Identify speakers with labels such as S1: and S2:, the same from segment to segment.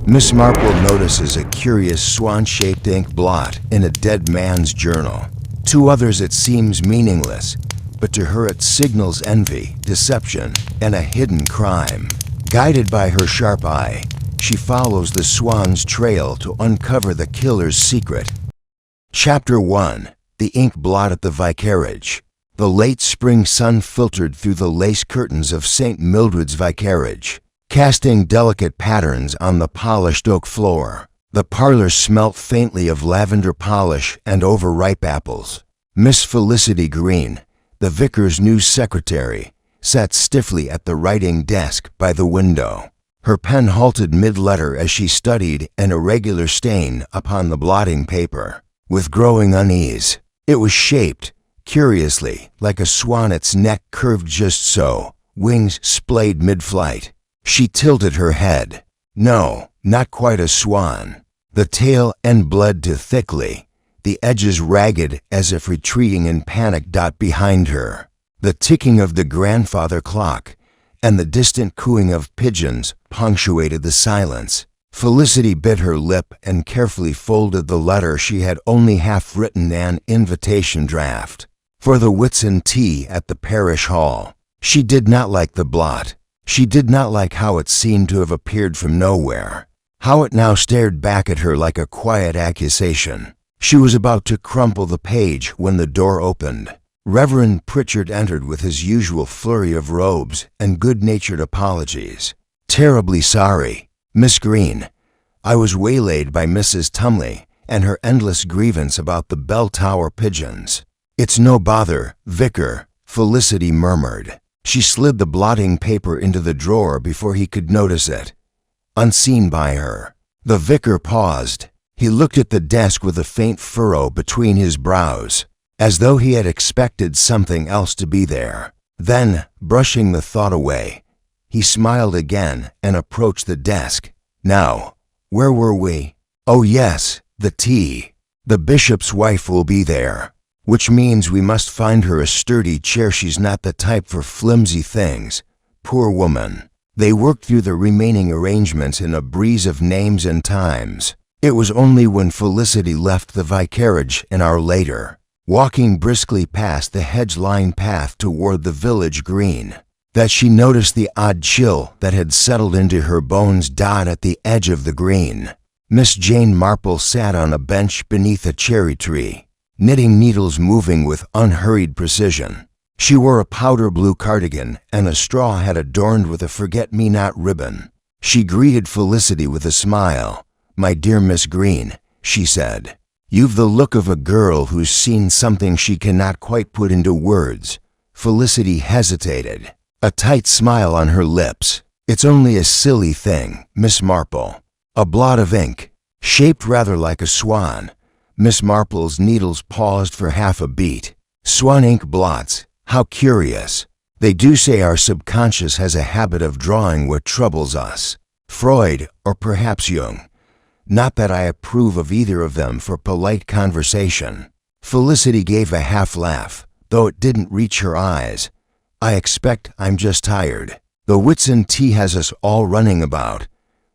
S1: Miss Marple notices a curious swan-shaped ink blot in a dead man's journal. To others it seems meaningless, but to her it signals envy, deception, and a hidden crime. Guided by her sharp eye, she follows the swan's trail to uncover the killer's secret. Chapter 1. The Ink Blot at the Vicarage. The late spring sun filtered through the lace curtains of St. Mildred's Vicarage, casting delicate patterns on the polished oak floor. The parlor smelt faintly of lavender polish and overripe apples. Miss Felicity Green, the vicar's new secretary, sat stiffly at the writing desk by the window. Her pen halted mid-letter as she studied an irregular stain upon the blotting paper. With growing unease, it was shaped, curiously, like a swan, its neck curved just so, wings splayed mid-flight. She tilted her head. No, not quite a swan. The tail end bled too thickly, the edges ragged as if retreating in panic. Behind her, the ticking of the grandfather clock and the distant cooing of pigeons punctuated the silence. Felicity bit her lip and carefully folded the letter she had only half written, an invitation draft for the Whitsun tea at the parish hall. She did not like the blot. She did not like how it seemed to have appeared from nowhere, how it now stared back at her like a quiet accusation. She was about to crumple the page when the door opened. Reverend Pritchard entered with his usual flurry of robes and good-natured apologies. "Terribly sorry, Miss Green. I was waylaid by Mrs. Tumley and her endless grievance about the bell tower pigeons." "It's no bother, Vicar," Felicity murmured. She slid the blotting paper into the drawer before he could notice it, unseen by her. The vicar paused. He looked at the desk with a faint furrow between his brows, as though he had expected something else to be there. Then, brushing the thought away, he smiled again and approached the desk. "Now, where were we? Oh yes, the tea. The bishop's wife will be there, which means we must find her a sturdy chair. She's not the type for flimsy things. Poor woman." They worked through the remaining arrangements in a breeze of names and times. It was only when Felicity left the vicarage an hour later, walking briskly past the hedge-lined path toward the village green, that she noticed the odd chill that had settled into her bones. At the edge of the green, Miss Jane Marple sat on a bench beneath a cherry tree, knitting needles moving with unhurried precision. She wore a powder blue cardigan and a straw hat adorned with a forget-me-not ribbon. She greeted Felicity with a smile. "My dear Miss Green," she said, "you've the look of a girl who's seen something she cannot quite put into words." Felicity hesitated, a tight smile on her lips. "It's only a silly thing, Miss Marple. A blot of ink, shaped rather like a swan." Miss Marple's needles paused for half a beat. "Swan ink blots, how curious. They do say our subconscious has a habit of drawing what troubles us. Freud, or perhaps Jung. Not that I approve of either of them for polite conversation." Felicity gave a half laugh, though it didn't reach her eyes. "I expect I'm just tired. The Whitsun tea has us all running about."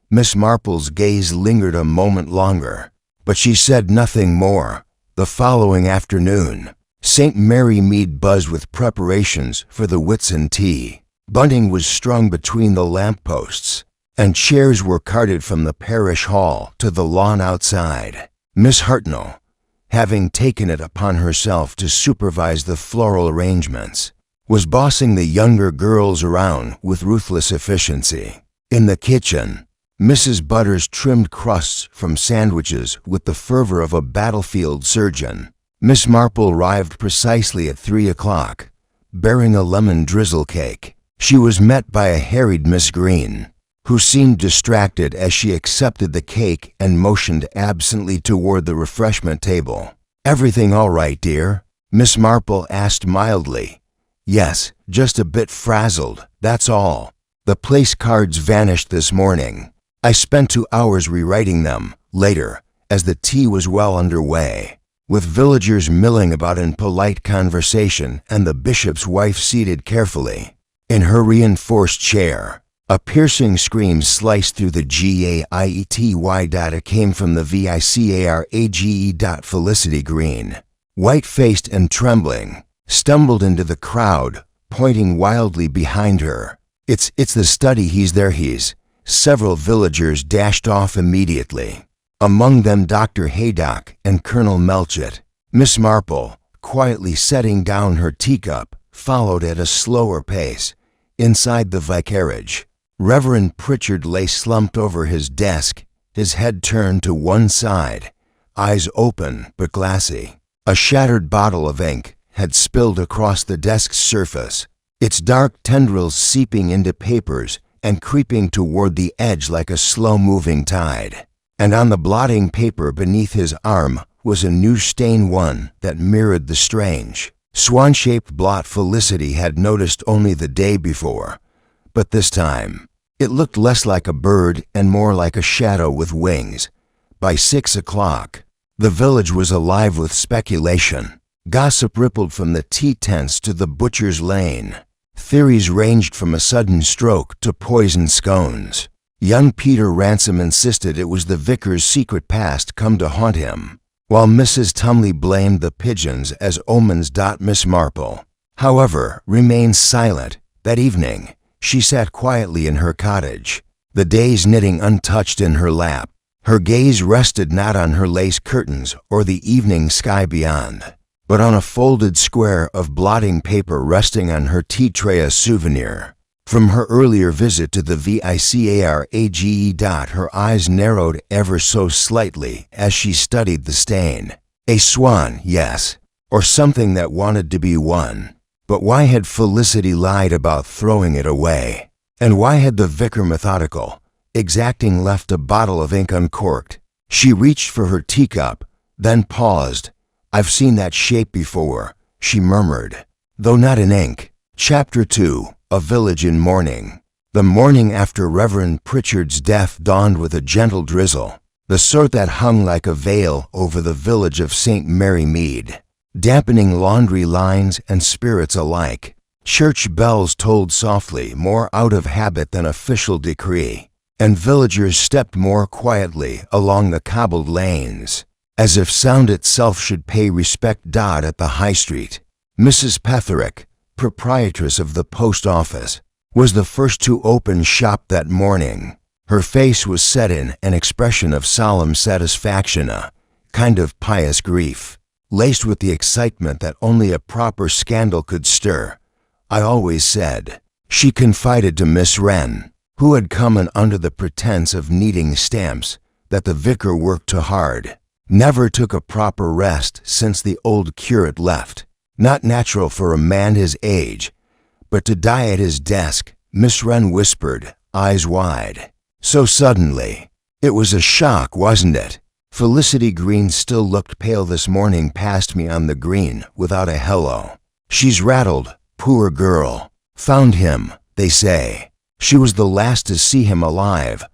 S1: Miss Marple's gaze lingered a moment longer, but she said nothing more. The following afternoon, St. Mary Mead buzzed with preparations for the Whitsun tea. Bunting was strung between the lampposts, and chairs were carted from the parish hall to the lawn outside. Miss Hartnell, having taken it upon herself to supervise the floral arrangements, was bossing the younger girls around with ruthless efficiency. In the kitchen, Mrs. Butters trimmed crusts from sandwiches with the fervor of a battlefield surgeon. Miss Marple arrived precisely at 3 o'clock, bearing a lemon drizzle cake. She was met by a harried Miss Green, who seemed distracted as she accepted the cake and motioned absently toward the refreshment table. "Everything all right, dear?" Miss Marple asked mildly. "Yes, just a bit frazzled, that's all. The place cards vanished this morning. I spent 2 hours rewriting them, later, as the tea was well underway, with villagers milling about in polite conversation and the bishop's wife seated carefully in her reinforced chair. A piercing scream sliced through the GAIETY. It came from the VICARAGE. Felicity Green, white-faced and trembling, stumbled into the crowd, pointing wildly behind her. It's the study, he's there, he's. Several villagers dashed off immediately. Among them Dr. Haydock and Colonel Melchett. Miss Marple, quietly setting down her teacup, followed at a slower pace. Inside the vicarage, Reverend Pritchard lay slumped over his desk, his head turned to one side, eyes open but glassy. A shattered bottle of ink had spilled across the desk's surface, its dark tendrils seeping into papers and creeping toward the edge like a slow-moving tide. And on the blotting paper beneath his arm was a new stain, one that mirrored the strange, swan-shaped blot Felicity had noticed only the day before. But this time, it looked less like a bird and more like a shadow with wings. By 6 o'clock, the village was alive with speculation. Gossip rippled from the tea tents to the butcher's lane. Theories ranged from a sudden stroke to poisoned scones. Young Peter Ransom insisted it was the vicar's secret past come to haunt him, while Mrs. Tumley blamed the pigeons as omens. Miss Marple, however, remained silent. That evening, she sat quietly in her cottage, the day's knitting untouched in her lap. Her gaze rested not on her lace curtains or the evening sky beyond, but on a folded square of blotting paper resting on her tea tray, a souvenir from her earlier visit to the VICARAGE. Her eyes narrowed ever so slightly as she studied the stain. A swan, yes, or something that wanted to be one. But why had Felicity lied about throwing it away? And why had the vicar, methodical, exacting, left a bottle of ink uncorked? She reached for her teacup, then paused. "I've seen that shape before," she murmured, "though not in ink." Chapter 2. A Village in Mourning. The morning after Reverend Pritchard's death dawned with a gentle drizzle, the sort that hung like a veil over the village of St. Mary Mead, dampening laundry lines and spirits alike. Church bells tolled softly, more out of habit than official decree, and villagers stepped more quietly along the cobbled lanes, as if sound itself should pay respect. At the High Street, Mrs. Petherick, proprietress of the post office, was the first to open shop that morning. Her face was set in an expression of solemn satisfaction, a kind of pious grief, laced with the excitement that only a proper scandal could stir. "I always said," she confided to Miss Wren, who had come in under the pretense of needing stamps, "that the vicar worked too hard, never took a proper rest since the old curate left. Not natural for a man his age, but to die at his desk," Miss Wren whispered, eyes wide. "So suddenly. It was a shock, wasn't it?" Felicity Green still looked pale this morning, passed me on the green without a hello. "She's rattled, poor girl. Found him, they say." She was the last to see him alive.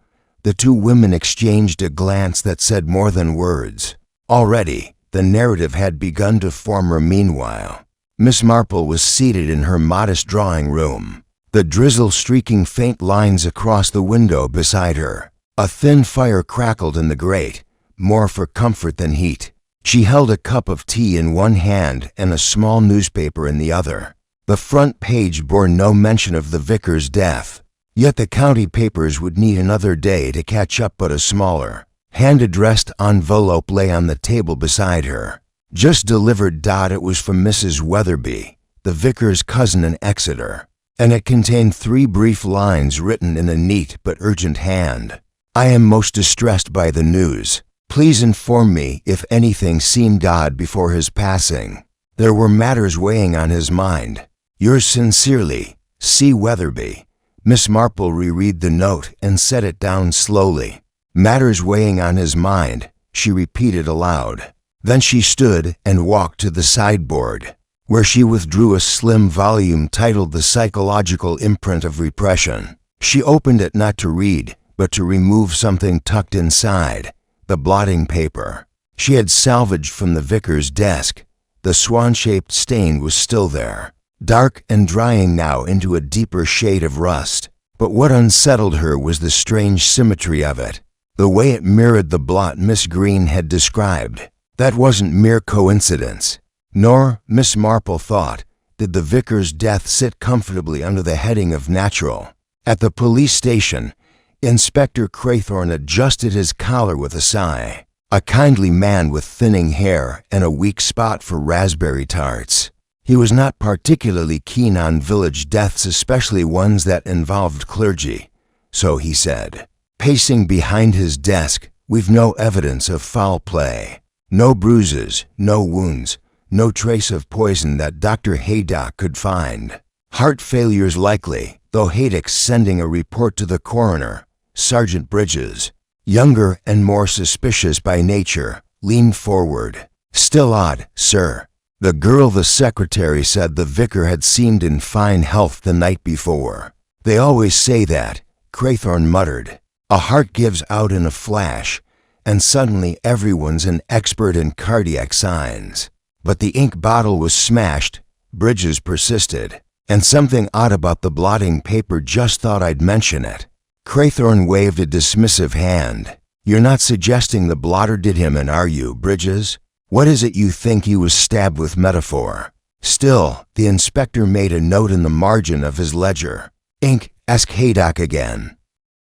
S1: The two women exchanged a glance that said more than words. Already, the narrative had begun to form her. Meanwhile, Miss Marple was seated in her modest drawing room, the drizzle streaking faint lines across the window beside her. A thin fire crackled in the grate, more for comfort than heat. She held a cup of tea in one hand and a small newspaper in the other. The front page bore no mention of the vicar's death, yet the county papers would need another day to catch up. But a smaller, hand-addressed envelope lay on the table beside her. "Just delivered." It was from Mrs. Weatherby, the vicar's cousin in Exeter, and it contained 3 brief lines written in a neat but urgent hand. "I am most distressed by the news. Please inform me if anything seemed odd before his passing. There were matters weighing on his mind. Yours sincerely, C. Weatherby." Miss Marple reread the note and set it down slowly. "Matters weighing on his mind," she repeated aloud. Then she stood and walked to the sideboard, where she withdrew a slim volume titled The Psychological Imprint of Repression. She opened it not to read, but to remove something tucked inside, the blotting paper she had salvaged from the vicar's desk. The swan-shaped stain was still there, dark and drying now into a deeper shade of rust. But what unsettled her was the strange symmetry of it, the way it mirrored the blot Miss Green had described. That wasn't mere coincidence. Nor, Miss Marple thought, did the vicar's death sit comfortably under the heading of natural. At the police station, Inspector Craythorne adjusted his collar with a sigh. A kindly man with thinning hair and a weak spot for raspberry tarts. He was not particularly keen on village deaths, especially ones that involved clergy. So he said, pacing behind his desk, "We've no evidence of foul play. No bruises, no wounds, no trace of poison that Dr. Haydock could find. Heart failure's likely, though Haydock's sending a report to the coroner." Sergeant Bridges, younger and more suspicious by nature, leaned forward. "Still odd, sir. The girl the secretary said the vicar had seemed in fine health the night before." "They always say that," Craythorne muttered. "A heart gives out in a flash, and suddenly everyone's an expert in cardiac signs." "But the ink bottle was smashed," Bridges persisted. "And something odd about the blotting paper, just thought I'd mention it." Craythorne waved a dismissive hand. "You're not suggesting the blotter did him in, are you, Bridges? What is it you think he was stabbed with metaphor?" Still, the inspector made a note in the margin of his ledger. "Ink, ask Haydock again."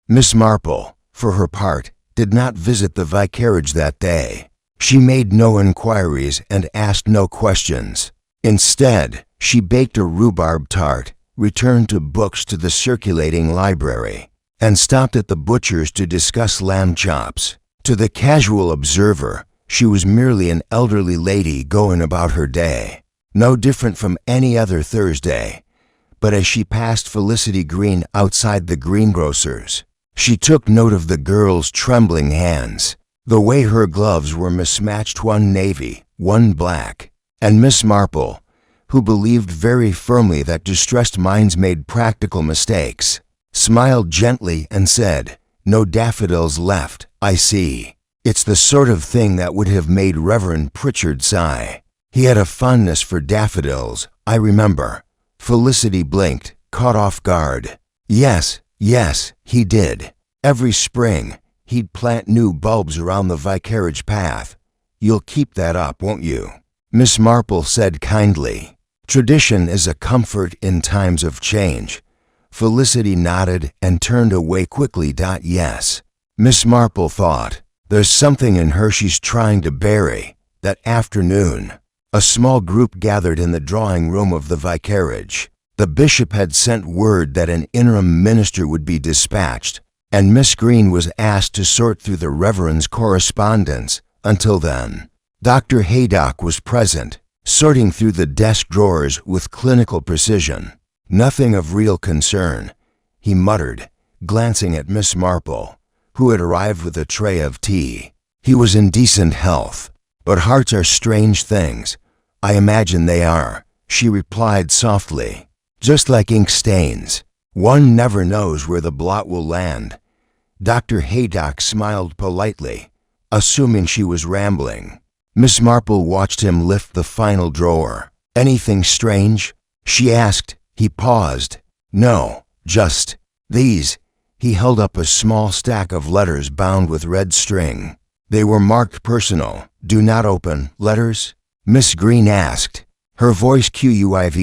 S1: Miss Marple, for her part, did not visit the vicarage that day. She made no inquiries and asked no questions. Instead, she baked a rhubarb tart, returned to books to the circulating library, and stopped at the butcher's to discuss lamb chops. To the casual observer, she was merely an elderly lady going about her day, no different from any other Thursday. But as she passed Felicity Green outside the greengrocer's, she took note of the girl's trembling hands, the way her gloves were mismatched, one navy, one black, and Miss Marple, who believed very firmly that distressed minds made practical mistakes, smiled gently and said, "No daffodils left, I see." It's the sort of thing that would have made Reverend Pritchard sigh. He had a fondness for daffodils, I remember. Felicity blinked, caught off guard. Yes, he did. Every spring, he'd plant new bulbs around the vicarage path. You'll keep that up, won't you? Miss Marple said kindly. Tradition is a comfort in times of change. Felicity nodded and turned away quickly. Yes. Miss Marple thought, there's something in her she's trying to bury. That afternoon, a small group gathered in the drawing room of the vicarage. The bishop had sent word that an interim minister would be dispatched, and Miss Green was asked to sort through the reverend's correspondence. Until then, Dr. Haydock was present, sorting through the desk drawers with clinical precision. "Nothing of real concern," he muttered, glancing at Miss Marple, who had arrived with a tray of tea. "He was in decent health, but hearts are strange things. I imagine they are," she replied softly. "Just like ink stains. One never knows where the blot will land." Dr. Haydock smiled politely, assuming she was rambling. Miss Marple watched him lift the final drawer. "Anything strange?" she asked. He paused. "No, just these." He held up a small stack of letters bound with red string. They were marked personal, "Do not open" letters. Miss Green asked, her voice quivered.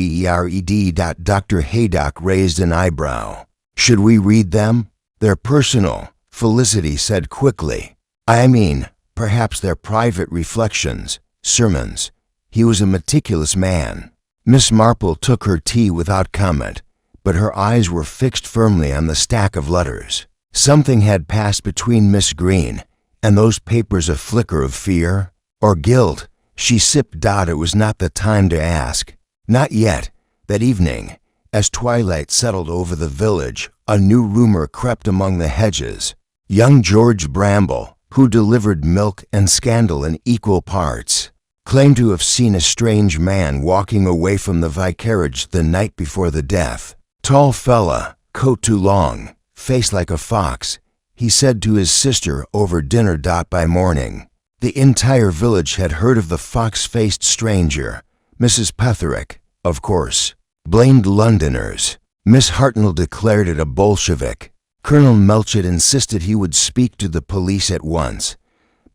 S1: Dr. Haydock raised an eyebrow. "Should we read them?" "They're personal," Felicity said quickly. "I mean, perhaps they're private reflections, sermons." He was a meticulous man. Miss Marple took her tea without comment, but her eyes were fixed firmly on the stack of letters. Something had passed between Miss Green and those papers, a flicker of fear or guilt. She sipped. It was not the time to ask. Not yet. That evening, as twilight settled over the village, a new rumor crept among the hedges. Young George Bramble, who delivered milk and scandal in equal parts, claimed to have seen a strange man walking away from the vicarage the night before the death. "Tall fella, coat too long, face like a fox," he said to his sister over dinner. By morning, the entire village had heard of the fox-faced stranger. Mrs. Petherick, of course, blamed Londoners. Miss Hartnell declared it a Bolshevik. Colonel Melchett insisted he would speak to the police at once.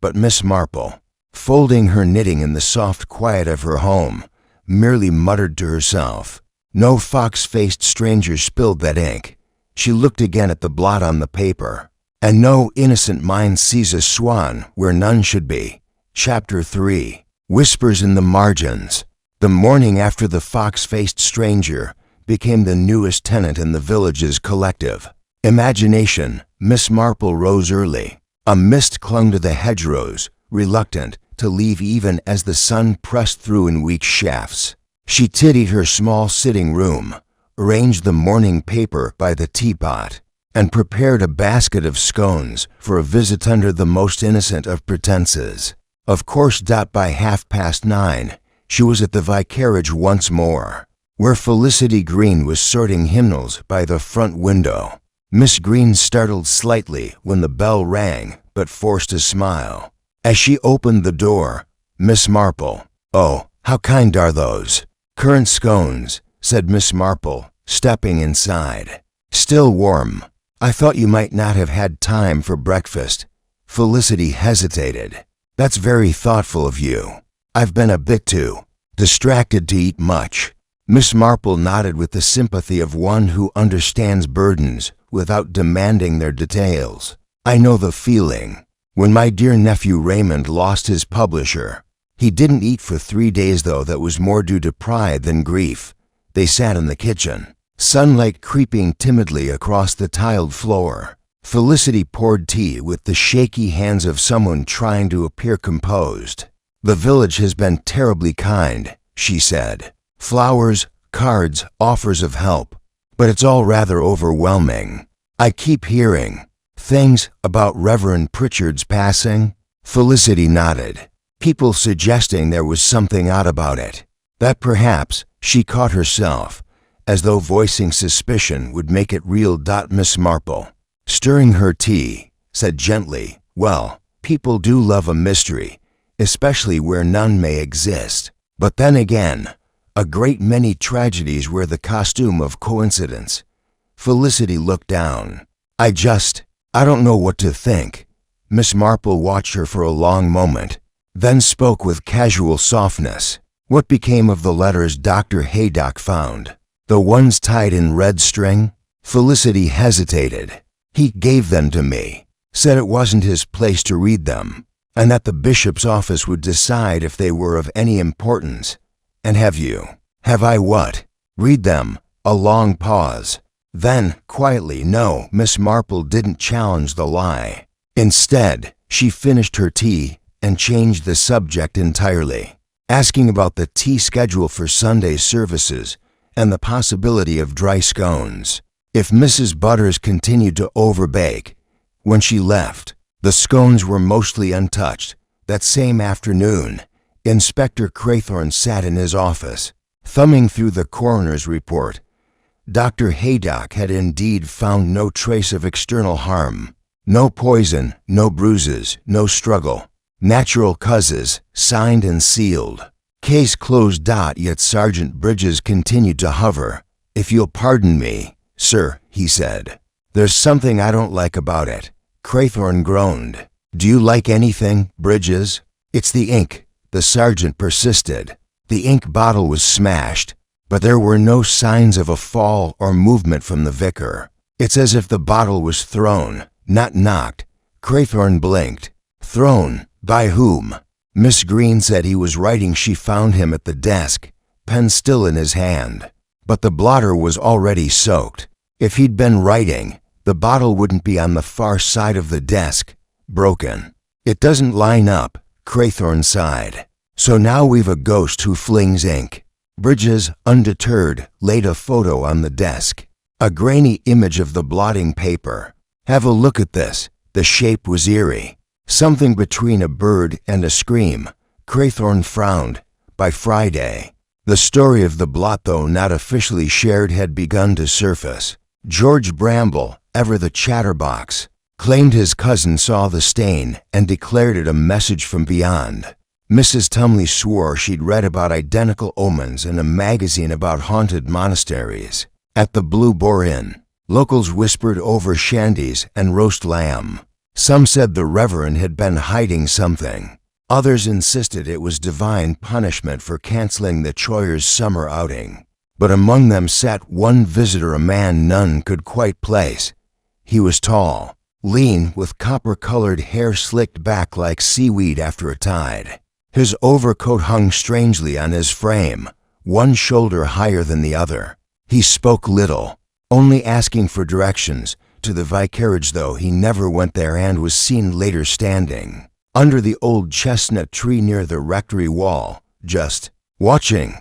S1: But Miss Marple, folding her knitting in the soft quiet of her home, merely muttered to herself. No fox-faced stranger spilled that ink. She looked again at the blot on the paper. And no innocent mind sees a swan where none should be. Chapter 3. Whispers in the Margins. The morning after the fox-faced stranger became the newest tenant in the village's collective imagination, Miss Marple rose early. A mist clung to the hedgerows, reluctant to leave even as the sun pressed through in weak shafts. She tidied her small sitting room, arranged the morning paper by the teapot, and prepared a basket of scones for a visit under the most innocent of pretenses. Of course, by 9:30, she was at the vicarage once more, where Felicity Green was sorting hymnals by the front window. Miss Green startled slightly when the bell rang, but forced a smile. As she opened the door, Miss Marple, "Oh, how kind are those currant scones," said Miss Marple, stepping inside. "Still warm. I thought you might not have had time for breakfast." Felicity hesitated. "That's very thoughtful of you. I've been a bit too distracted to eat much." Miss Marple nodded with the sympathy of one who understands burdens without demanding their details. "I know the feeling. When my dear nephew Raymond lost his publisher, he didn't eat for 3 days, though that was more due to pride than grief." They sat in the kitchen, sunlight creeping timidly across the tiled floor. Felicity poured tea with the shaky hands of someone trying to appear composed. "The village has been terribly kind," she said. "Flowers, cards, offers of help. But it's all rather overwhelming. I keep hearing things about Reverend Pritchard's passing." Felicity nodded. "People suggesting there was something odd about it. That perhaps," she caught herself, as though voicing suspicion would make it real. Miss Marple, stirring her tea, said gently, "Well, people do love a mystery, especially where none may exist. But then again, a great many tragedies wear the costume of coincidence." Felicity looked down. I don't know what to think." Miss Marple watched her for a long moment, then spoke with casual softness. "What became of the letters Dr. Haydock found? The ones tied in red string?" Felicity hesitated. "He gave them to me, said it wasn't his place to read them, and that the bishop's office would decide if they were of any importance. And have I what? Read them." A long pause. Then, quietly, "No." Miss Marple didn't challenge the lie. Instead, she finished her tea and changed the subject entirely, asking about the tea schedule for Sunday services and the possibility of dry scones. If Mrs. Butters continued to overbake, when she left, the scones were mostly untouched. That same afternoon, Inspector Craythorne sat in his office, thumbing through the coroner's report. Dr. Haydock had indeed found no trace of external harm. No poison, no bruises, no struggle. Natural causes, signed and sealed. Case closed. Yet Sergeant Bridges continued to hover. "If you'll pardon me, sir," he said, "there's something I don't like about it." Craythorne groaned. "Do you like anything, Bridges?" "It's the ink," the sergeant persisted. "The ink bottle was smashed, but there were no signs of a fall or movement from the vicar. It's as if the bottle was thrown, not knocked." Craythorne blinked. "Thrown? By whom?" Miss Green said he was writing. She found him at the desk, pen still in his hand. But the blotter was already soaked. If he'd been writing, the bottle wouldn't be on the far side of the desk, broken. "It doesn't line up," Craythorne sighed. "So now we've a ghost who flings ink." Bridges, undeterred, laid a photo on the desk. A grainy image of the blotting paper. "Have a look at this." The shape was eerie. Something between a bird and a scream. Craythorne frowned. By Friday, the story of the blot, though not officially shared, had begun to surface. George Bramble, ever the chatterbox, claimed his cousin saw the stain and declared it a message from beyond. Mrs. Tumley swore she'd read about identical omens in a magazine about haunted monasteries. At the Blue Boar Inn, locals whispered over shandies and roast lamb. Some said the Reverend had been hiding something. Others insisted it was divine punishment for canceling the Choyers' summer outing. But among them sat one visitor, a man none could quite place. He was tall, lean, with copper-colored hair slicked back like seaweed after a tide. His overcoat hung strangely on his frame, one shoulder higher than the other. He spoke little, only asking for directions to the vicarage, though he never went there, and was seen later standing under the old chestnut tree near the rectory wall, just watching.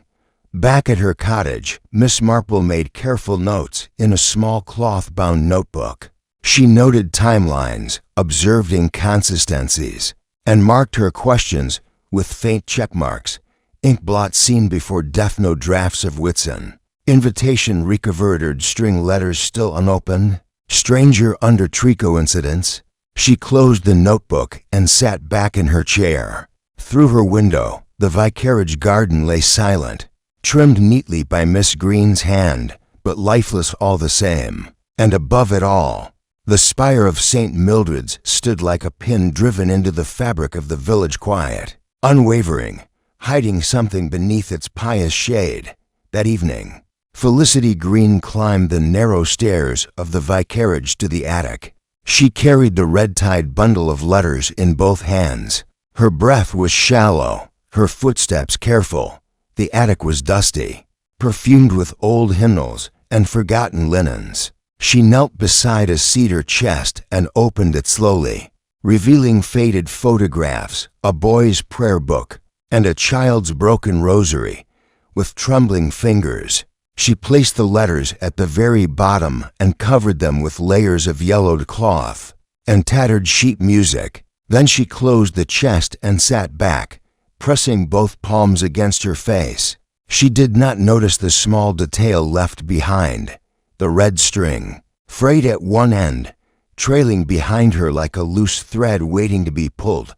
S1: Back at her cottage, Miss Marple made careful notes in a small cloth-bound notebook. She noted timelines, observed inconsistencies, and marked her questions with faint check marks. Ink blot seen before Death Note drafts of Whitsun. Invitation recovered string letters still unopened. Stranger under tree coincidence. She closed the notebook and sat back in her chair. Through her window, the vicarage garden lay silent, trimmed neatly by Miss Green's hand, but lifeless all the same. And above it all, the spire of St. Mildred's stood like a pin driven into the fabric of the village quiet, unwavering, hiding something beneath its pious shade. That evening, Felicity Green climbed the narrow stairs of the vicarage to the attic. She carried the red-tied bundle of letters in both hands. Her breath was shallow, her footsteps careful. The attic was dusty, perfumed with old hymnals and forgotten linens. She knelt beside a cedar chest and opened it slowly, revealing faded photographs, a boy's prayer book, and a child's broken rosary. With trembling fingers, she placed the letters at the very bottom and covered them with layers of yellowed cloth and tattered sheet music. Then she closed the chest and sat back, pressing both palms against her face. She did not notice the small detail left behind, the red string, frayed at one end, trailing behind her like a loose thread waiting to be pulled.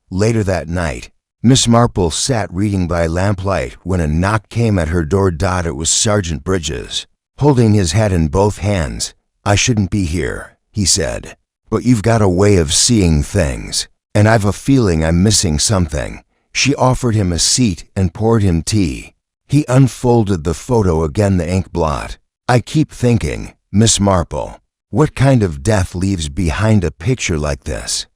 S1: Later that night, Miss Marple sat reading by lamplight when a knock came at her door. It was Sergeant Bridges, holding his hat in both hands. "I shouldn't be here," he said, "but you've got a way of seeing things, and I've a feeling I'm missing something." She offered him a seat and poured him tea. He unfolded the photo again, the ink blot. "I keep thinking, Miss Marple, what kind of death leaves behind a picture like this?"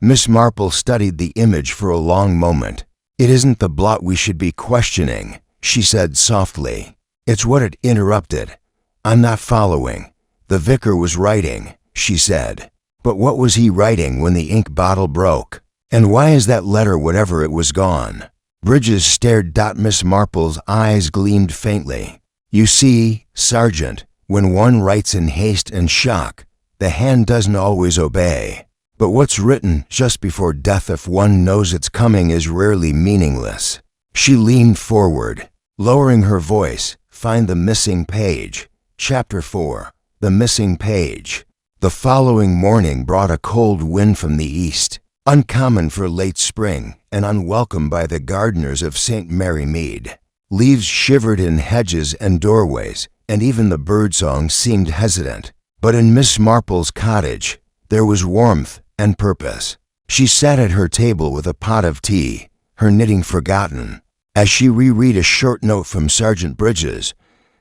S1: Miss Marple studied the image for a long moment. "It isn't the blot we should be questioning," she said softly. "It's what it interrupted. I'm not following." "The vicar was writing," she said. "But what was he writing when the ink bottle broke? And why is that letter, whatever it was, gone?" Bridges stared. Miss Marple's eyes gleamed faintly. "You see, Sergeant, when one writes in haste and shock, the hand doesn't always obey. But what's written just before death, if one knows it's coming, is rarely meaningless." She leaned forward, lowering her voice. "Find the missing page." Chapter 4. The Missing Page. The following morning brought a cold wind from the east, uncommon for late spring and unwelcome by the gardeners of St. Mary Mead. Leaves shivered in hedges and doorways, and even the birdsong seemed hesitant. But in Miss Marple's cottage, there was warmth and purpose. She sat at her table with a pot of tea, her knitting forgotten, as she reread a short note from Sergeant Bridges.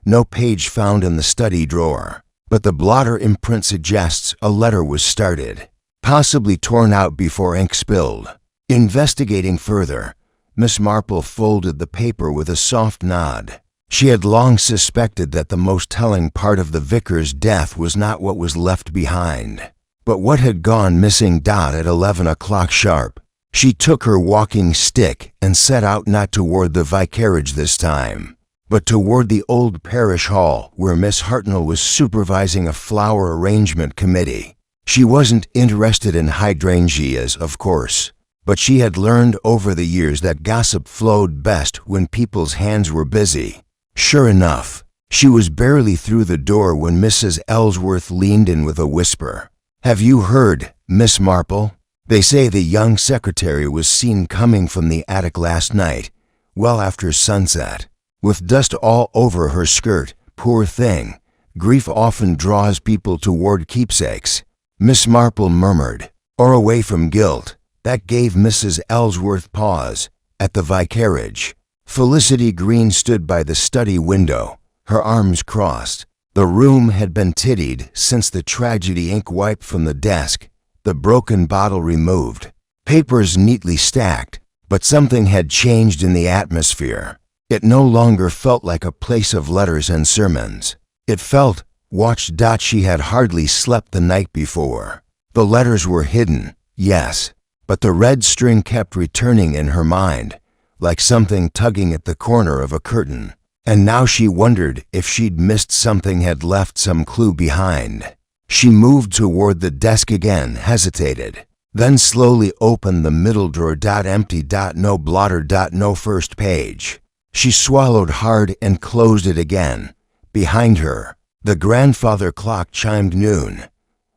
S1: No page found in the study drawer, but the blotter imprint suggests a letter was started, possibly torn out before ink spilled. Investigating further, Miss Marple folded the paper with a soft nod. She had long suspected that the most telling part of the vicar's death was not what was left behind, but what had gone missing. At 11 o'clock sharp, she took her walking stick and set out, not toward the vicarage this time, but toward the old parish hall where Miss Hartnell was supervising a flower arrangement committee. She wasn't interested in hydrangeas, of course, but she had learned over the years that gossip flowed best when people's hands were busy. Sure enough, she was barely through the door when Mrs. Ellsworth leaned in with a whisper. "Have you heard, Miss Marple? They say the young secretary was seen coming from the attic last night, well after sunset, with dust all over her skirt. Poor thing, Grief often draws people toward keepsakes, Miss Marple murmured, or away from guilt. That gave Mrs. Ellsworth pause. At the vicarage, Felicity Green stood by the study window, her arms crossed. The room had been tiddied since the tragedy, ink wiped from the desk, the broken bottle removed, papers neatly stacked, but something had changed in the atmosphere. It no longer felt like a place of letters and sermons. It felt, watched. She had hardly slept the night before. The letters were hidden, yes, but the red string kept returning in her mind, like something tugging at the corner of a curtain. And now she wondered if she'd missed something, had left some clue behind. She moved toward the desk again, hesitated, then slowly opened the middle drawer. Empty. No blotter. No first page. She swallowed hard and closed it again. Behind her, the grandfather clock chimed noon.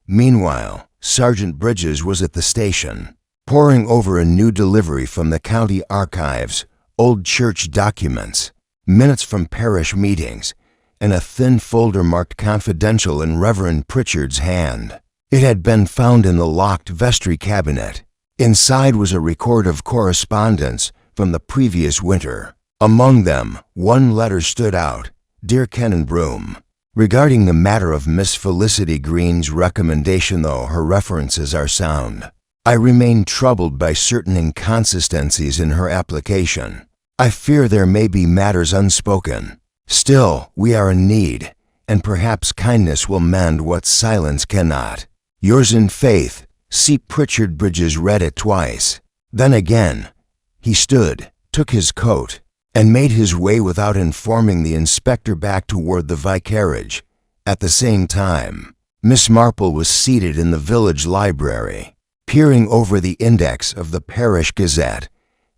S1: Meanwhile, Sergeant Bridges was at the station, poring over a new delivery from the county archives, old church documents, minutes from parish meetings, and a thin folder marked confidential in Reverend Pritchard's hand. It had been found in the locked vestry cabinet. Inside was a record of correspondence from the previous winter. Among them, one letter stood out. Dear Ken and Broom. Regarding the matter of Miss Felicity Green's recommendation, though her references are sound, I remain troubled by certain inconsistencies in her application. I fear there may be matters unspoken. Still, we are in need, and perhaps kindness will mend what silence cannot. Yours in faith, C. Pritchard. Bridges read it twice. Then again. He stood, took his coat, and made his way without informing the inspector back toward the vicarage. At the same time, Miss Marple was seated in the village library, peering over the index of the Parish Gazette.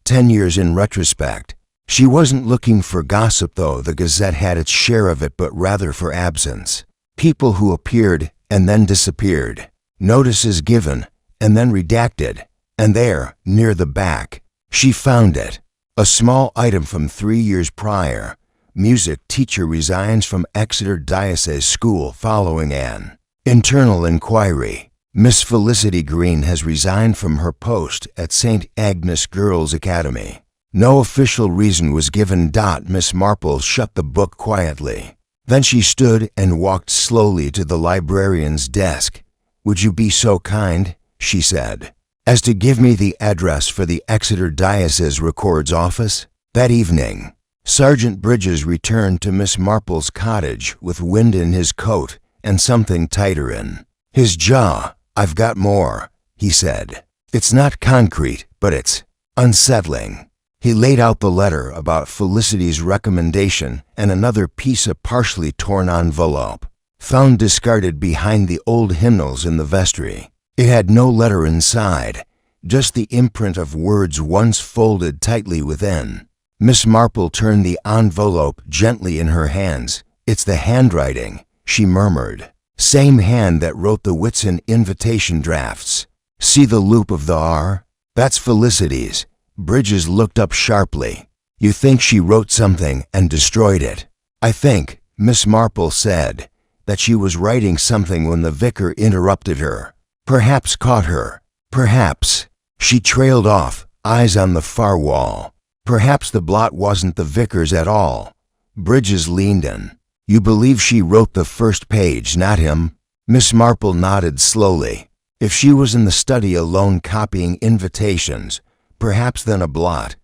S1: 10 years in retrospect. She wasn't looking for gossip, though the Gazette had its share of it, but rather for absence. People who appeared and then disappeared. Notices given and then redacted. And there, near the back, she found it. A small item from 3 years prior. Music teacher resigns from Exeter Diocese School following an internal inquiry. Miss Felicity Green has resigned from her post at St. Agnes Girls' Academy. No official reason was given. Miss Marple shut the book quietly. Then she stood and walked slowly to the librarian's desk. Would you be so kind, she said, as to give me the address for the Exeter Diocese Records office? That evening, Sergeant Bridges returned to Miss Marple's cottage with wind in his coat and something tighter in his jaw. I've got more, he said. It's not concrete, but it's unsettling. He laid out the letter about Felicity's recommendation and another piece of partially torn envelope, found discarded behind the old hymnals in the vestry. It had no letter inside, just the imprint of words once folded tightly within. Miss Marple turned the envelope gently in her hands. It's the handwriting, she murmured. Same hand that wrote the Whitsun invitation drafts. See the loop of the R? That's Felicity's. Bridges looked up sharply. You think she wrote something and destroyed it? I think, Miss Marple said, that she was writing something when the vicar interrupted her. Perhaps caught her. Perhaps. She trailed off, eyes on the far wall. Perhaps the blot wasn't the vicar's at all. Bridges leaned in. You believe she wrote the first page, not him? Miss Marple nodded slowly. If she was in the study alone copying invitations, perhaps then a blot,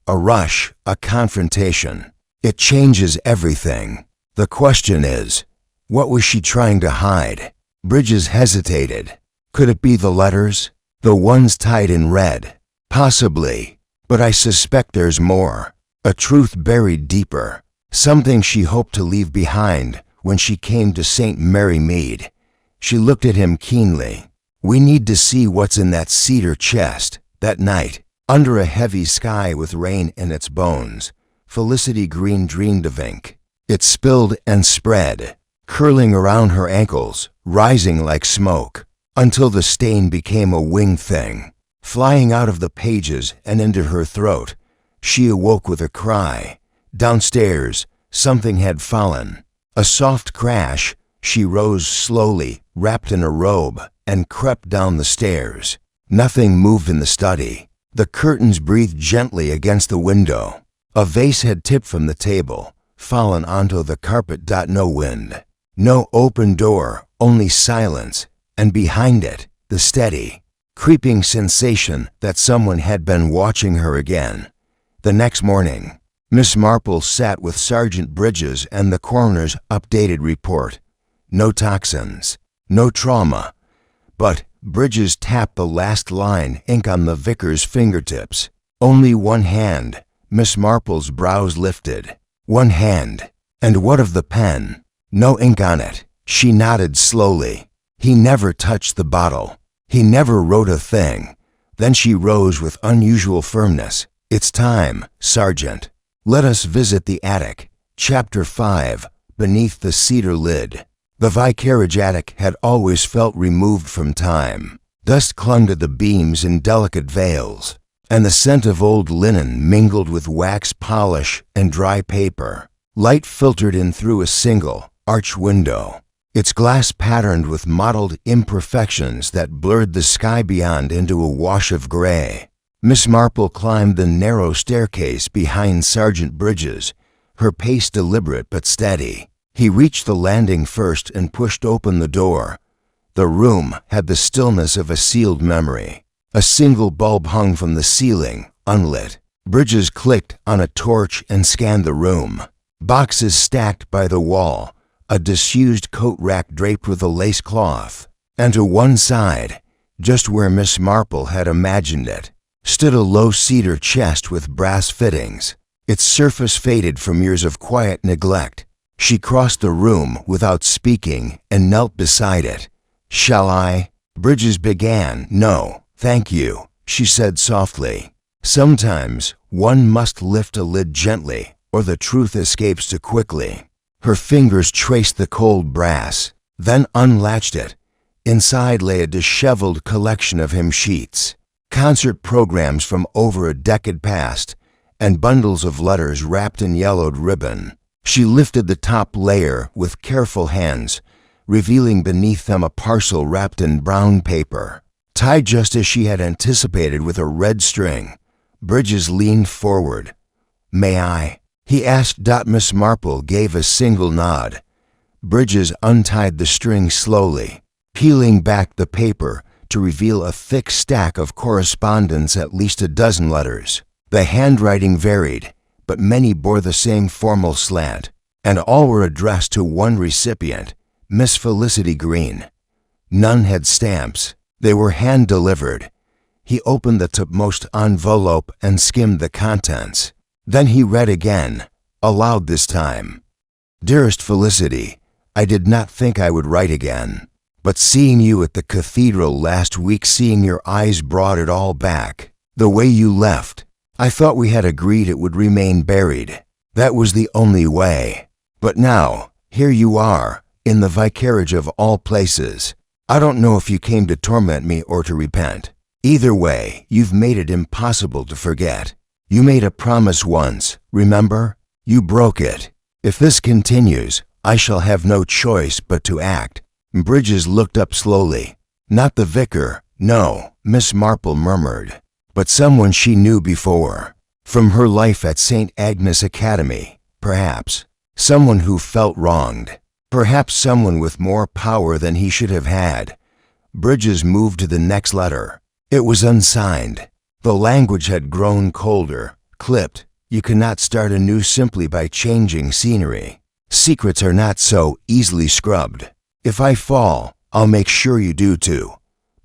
S1: a rush, a confrontation. It changes everything. The question is, what was she trying to hide? Bridges hesitated. Could it be the letters? The ones tied in red? Possibly. But I suspect there's more. A truth buried deeper. Something she hoped to leave behind when she came to St. Mary Mead. She looked at him keenly. We need to see what's in that cedar chest. That night, under a heavy sky with rain in its bones, Felicity Green dreamed of ink. It spilled and spread, curling around her ankles, rising like smoke, until the stain became a winged thing, flying out of the pages and into her throat. She awoke with a cry. Downstairs, something had fallen. A soft crash, She rose slowly, wrapped in a robe, and crept down the stairs. Nothing moved in the study. The curtains breathed gently against the window. A vase had tipped from the table, fallen onto the carpet. No wind. No open door, only silence, and behind it, the steady, creeping sensation that someone had been watching her again. The next morning, Miss Marple sat with Sergeant Bridges and the coroner's updated report. No toxins, no trauma. But Bridges tapped the last line, ink on the vicar's fingertips. Only one hand. Miss Marple's brows lifted. One hand. And what of the pen? No ink on it. She nodded slowly. He never touched the bottle. He never wrote a thing. Then she rose with unusual firmness. It's time, Sergeant. Let us visit the attic. Chapter 5. Beneath the cedar lid. The vicarage attic had always felt removed from time. Dust clung to the beams in delicate veils, and the scent of old linen mingled with wax polish and dry paper. Light filtered in through a single, arched window, its glass patterned with mottled imperfections that blurred the sky beyond into a wash of gray. Miss Marple climbed the narrow staircase behind Sergeant Bridges, her pace deliberate but steady. He reached the landing first and pushed open the door. The room had the stillness of a sealed memory. A single bulb hung from the ceiling, unlit. Bridges clicked on a torch and scanned the room. Boxes stacked by the wall, a disused coat rack draped with a lace cloth. And to one side, just where Miss Marple had imagined it, stood a low cedar chest with brass fittings. Its surface faded from years of quiet neglect. She crossed the room without speaking and knelt beside it. "Shall I?" Bridges began. "No, thank you," she said softly. Sometimes one must lift a lid gently, or the truth escapes too quickly. Her fingers traced the cold brass, then unlatched it. Inside lay a disheveled collection of hymn sheets, concert programs from over a decade past, and bundles of letters wrapped in yellowed ribbon. She lifted the top layer with careful hands, revealing beneath them a parcel wrapped in brown paper, tied just as she had anticipated with a red string. Bridges leaned forward. "May I?" he asked. Miss Marple gave a single nod. Bridges untied the string slowly, peeling back the paper to reveal a thick stack of correspondence, at least a dozen letters. The handwriting varied, but many bore the same formal slant, and all were addressed to one recipient, Miss Felicity Green. None had stamps. They were hand-delivered. He opened the topmost envelope and skimmed the contents. Then he read again, aloud this time. "Dearest Felicity, I did not think I would write again. But seeing you at the cathedral last week, seeing your eyes brought it all back. The way you left. I thought we had agreed it would remain buried. That was the only way. But now, here you are, in the vicarage of all places. I don't know if you came to torment me or to repent. Either way, you've made it impossible to forget. You made a promise once, remember? You broke it. If this continues, I shall have no choice but to act." Bridges looked up slowly. "Not the vicar, no," Miss Marple murmured, "but someone she knew before. From her life at St. Agnes Academy, perhaps. Someone who felt wronged. Perhaps someone with more power than he should have had." Bridges moved to the next letter. It was unsigned. The language had grown colder, clipped. You cannot start anew simply by changing scenery. Secrets are not so easily scrubbed. "If I fall, I'll make sure you do too."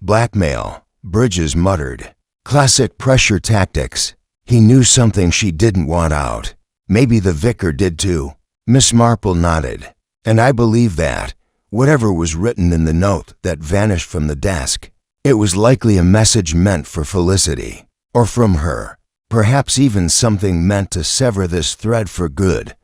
S1: Blackmail, Bridges muttered. Classic pressure tactics. He knew something she didn't want out. Maybe the vicar did too. Miss Marple nodded. "And I believe that, whatever was written in the note that vanished from the desk, it was likely a message meant for Felicity, or from her. Perhaps even something meant to sever this thread for good."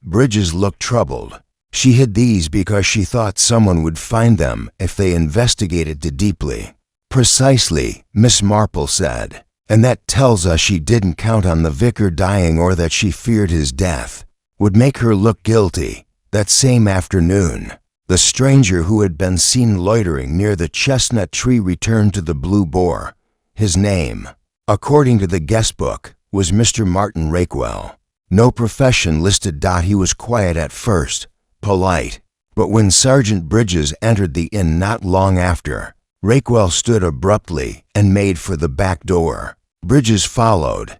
S1: Bridges looked troubled. She hid these because she thought someone would find them if they investigated too deeply. "Precisely," Miss Marple said. "And that tells us she didn't count on the vicar dying or that she feared his death. Would make her look guilty. That same afternoon, The stranger who had been seen loitering near the chestnut tree returned to the Blue Boar. His name, according to the guest book, was Mr. Martin Rakewell. No profession listed. He was quiet at first, polite, but when Sergeant Bridges entered the inn not long after, Rakewell stood abruptly and made for the back door. Bridges followed.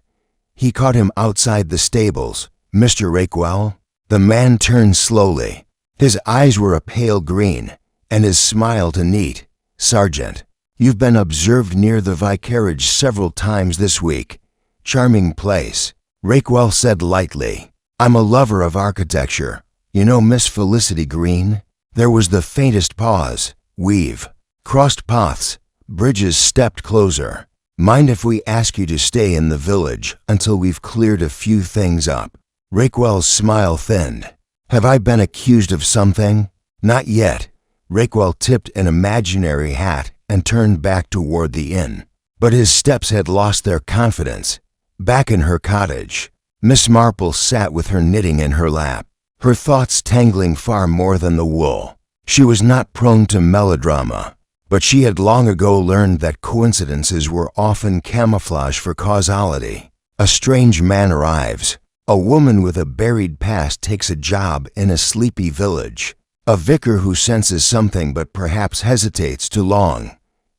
S1: He caught him outside the stables. "Mr. Rakewell?" The man turned slowly. His eyes were a pale green, and his smile neat. "Sergeant, you've been observed near the vicarage several times this week. Charming place," Rakewell said lightly. "I'm a lover of architecture. You know Miss Felicity Green?" There was the faintest pause. "We've crossed paths." Bridges stepped closer. "Mind if we ask you to stay in the village until we've cleared a few things up?" Rakewell's smile thinned. "Have I been accused of something?" "Not yet." Rakewell tipped an imaginary hat and turned back toward the inn. But his steps had lost their confidence. Back in her cottage, Miss Marple sat with her knitting in her lap, her thoughts tangling far more than the wool. She was not prone to melodrama, but she had long ago learned that coincidences were often camouflage for causality. A strange man arrives. A woman with a buried past takes a job in a sleepy village. A vicar who senses something but perhaps hesitates too long.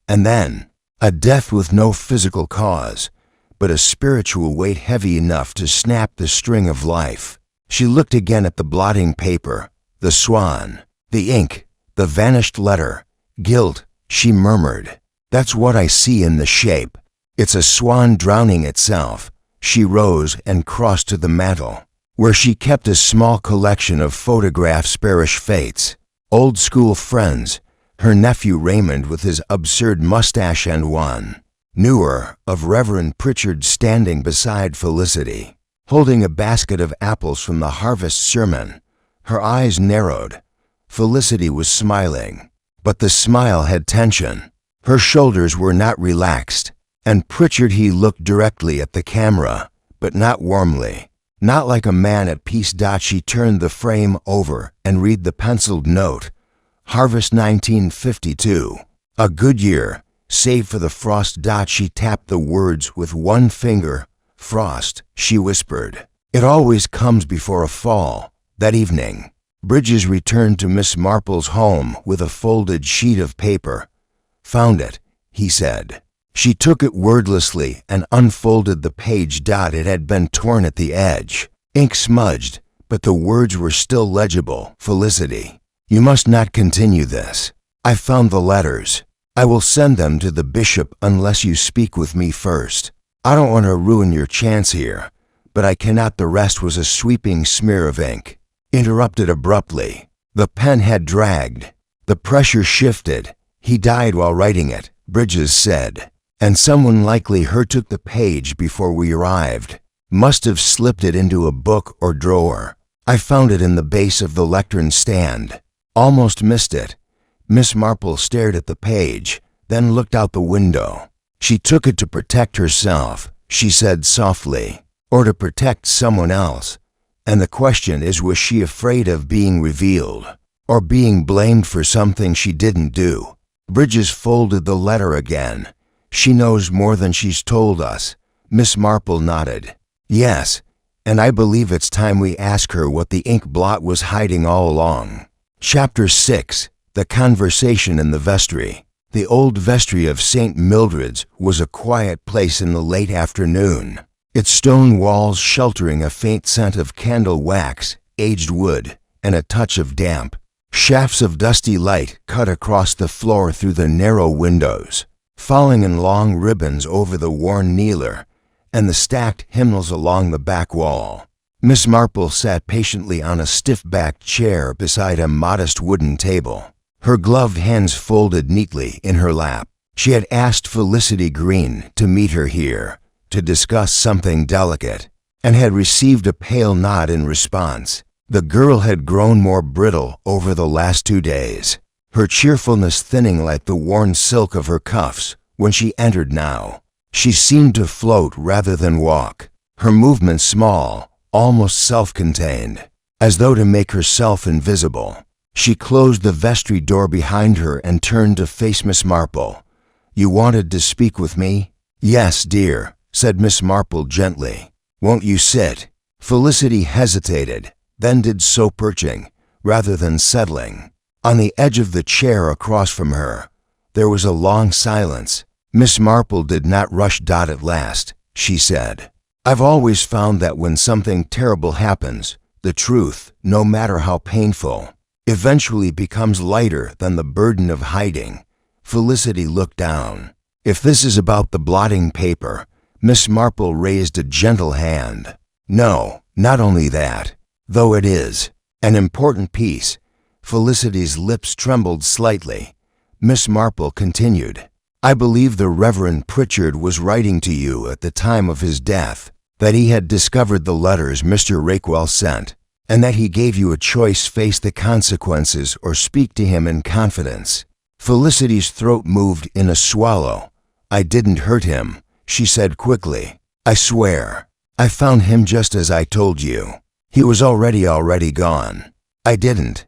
S1: And then, a death with no physical cause, but a spiritual weight heavy enough to snap the string of life. She looked again at the blotting paper, the swan, the ink, the vanished letter. "Guilt," she murmured. "That's what I see in the shape. It's a swan drowning itself." She rose and crossed to the mantel, where she kept a small collection of photographs, bearish fates, old school friends, her nephew Raymond with his absurd mustache and one, newer, of Reverend Pritchard standing beside Felicity, holding a basket of apples from the harvest sermon. Her eyes narrowed. Felicity was smiling, but the smile had tension. Her shoulders were not relaxed. And Pritchard, he looked directly at the camera, but not warmly, not like a man at peace. She turned the frame over and read the penciled note. "Harvest 1952. A good year, save for the frost." She tapped the words with one finger. "Frost," she whispered. "It always comes before a fall." That evening, Bridges returned to Miss Marple's home with a folded sheet of paper. "Found it," he said. She took it wordlessly and unfolded the page. It had been torn at the edge, ink smudged, but the words were still legible. "Felicity, you must not continue this. I found the letters. I will send them to the bishop unless you speak with me first. I don't want to ruin your chance here, but I cannot." The rest was a sweeping smear of ink. Interrupted abruptly. The pen had dragged. The pressure shifted. "He died while writing it," Bridges said. "And someone likely her took the page before we arrived. Must have slipped it into a book or drawer. I found it in the base of the lectern stand. Almost missed it." Miss Marple stared at the page, then looked out the window. "She took it to protect herself," she said softly, "or to protect someone else. And the question is, was she afraid of being revealed, or being blamed for something she didn't do?" Bridges folded the letter again. "She knows more than she's told us." Miss Marple nodded. "Yes, and I believe it's time we ask her what the ink blot was hiding all along." Chapter 6. The Conversation in the Vestry. The old vestry of St. Mildred's was a quiet place in the late afternoon, its stone walls sheltering a faint scent of candle wax, aged wood, and a touch of damp. Shafts of dusty light cut across the floor through the narrow windows, falling in long ribbons over the worn kneeler and the stacked hymnals along the back wall. Miss Marple sat patiently on a stiff-backed chair beside a modest wooden table, her gloved hands folded neatly in her lap. She had asked Felicity Green to meet her here to discuss something delicate, and had received a pale nod in response. The girl had grown more brittle over the last 2 days, her cheerfulness thinning like the worn silk of her cuffs when she entered now. She seemed to float rather than walk, her movements small, almost self-contained, as though to make herself invisible. She closed the vestry door behind her and turned to face Miss Marple. "You wanted to speak with me?" "Yes, dear," said Miss Marple gently. "Won't you sit?" Felicity hesitated, then did so, perching, rather than settling, on the edge of the chair across from her. There was a long silence. Miss Marple did not rush. "At last," she said. "I've always found that when something terrible happens, the truth, no matter how painful, eventually becomes lighter than the burden of hiding." Felicity looked down. "If this is about the blotting paper," Miss Marple raised a gentle hand. "No, not only that, though it is an important piece." Felicity's lips trembled slightly. Miss Marple continued, "I believe the Reverend Pritchard was writing to you at the time of his death, that he had discovered the letters Mr. Rakewell sent, and that he gave you a choice: face the consequences or speak to him in confidence." Felicity's throat moved in a swallow. "I didn't hurt him," she said quickly. "I swear. I found him just as I told you. He was already gone. I didn't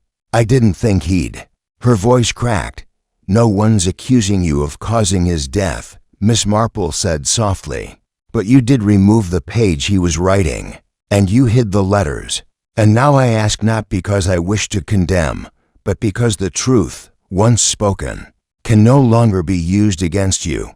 S1: think he'd—" Her voice cracked. "No one's accusing you of causing his death," Miss Marple said softly. "But you did remove the page he was writing, and you hid the letters. And now I ask not because I wish to condemn, but because the truth, once spoken, can no longer be used against you."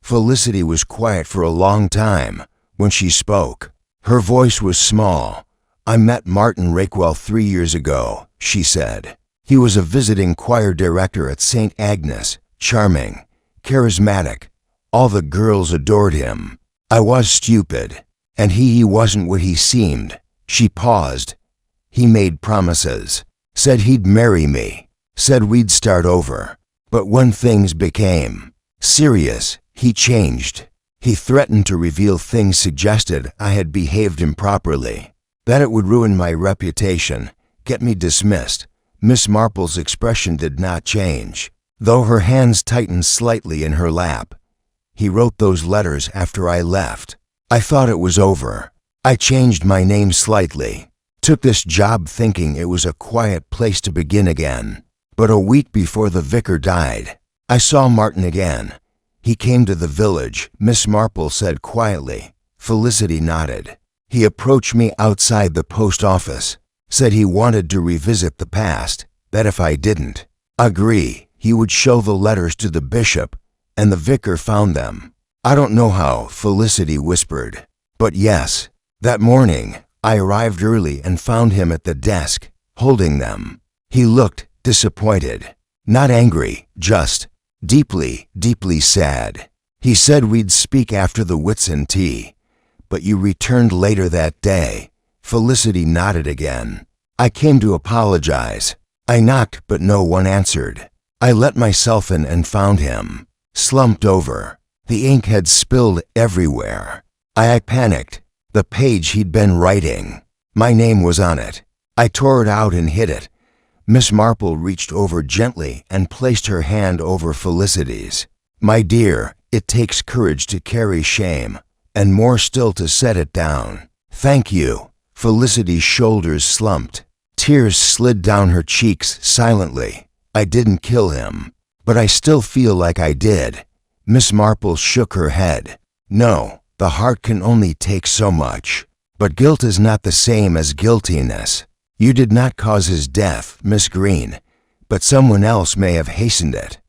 S1: Felicity was quiet for a long time. When she spoke, her voice was small. "I met Martin Rakewell 3 years ago," she said. "He was a visiting choir director at St. Agnes, charming, charismatic. All the girls adored him. I was stupid, and he wasn't what he seemed." She paused. "He made promises, said he'd marry me, said we'd start over. But when things became serious, he changed. He threatened to reveal things, suggested I had behaved improperly, that it would ruin my reputation, get me dismissed." Miss Marple's expression did not change, though her hands tightened slightly in her lap. "He wrote those letters after I left. I thought it was over. I changed my name slightly. Took this job thinking it was a quiet place to begin again. But a week before the vicar died, I saw Martin again. He came to the village," Miss Marple said quietly. Felicity nodded. "He approached me outside the post office, said he wanted to revisit the past, that if I didn't agree, he would show the letters to the bishop, and the vicar found them. I don't know how," Felicity whispered. "But yes, that morning I arrived early and found him at the desk, holding them. He looked disappointed, not angry, just deeply, deeply sad. He said we'd speak after the Whitsun tea. But you returned later that day." Felicity nodded again. "I came to apologize. I knocked, but no one answered. I let myself in and found him, slumped over. The ink had spilled everywhere. I panicked. The page he'd been writing, my name was on it. I tore it out and hid it." Miss Marple reached over gently and placed her hand over Felicity's. "My dear, it takes courage to carry shame, and more still to set it down." "Thank you." Felicity's shoulders slumped. Tears slid down her cheeks silently. "I didn't kill him, but I still feel like I did." Miss Marple shook her head. "No, the heart can only take so much. But guilt is not the same as guiltiness. You did not cause his death, Miss Green, but someone else may have hastened it."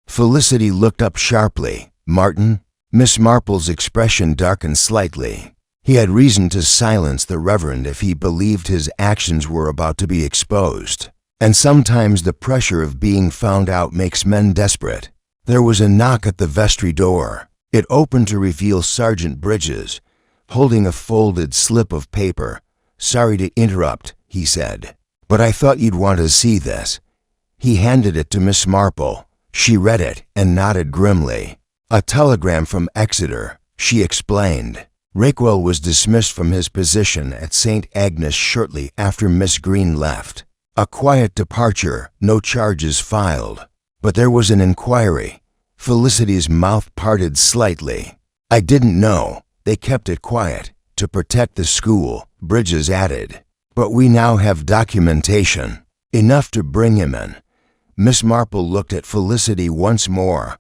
S1: Felicity looked up sharply. "Martin?" Miss Marple's expression darkened slightly. He had reason to silence the Reverend if he believed his actions were about to be exposed. And sometimes the pressure of being found out makes men desperate. There was a knock at the vestry door. It opened to reveal Sergeant Bridges, holding a folded slip of paper. "Sorry to interrupt," he said, "but I thought you'd want to see this." He handed it to Miss Marple. She read it and nodded grimly. "A telegram from Exeter," she explained. "Rakewell was dismissed from his position at St. Agnes shortly after Miss Green left. A quiet departure, no charges filed. But there was an inquiry." Felicity's mouth parted slightly. "I didn't know. They kept it quiet, to protect the school," Bridges added. "But we now have documentation." Enough to bring him in. Miss Marple looked at Felicity once more.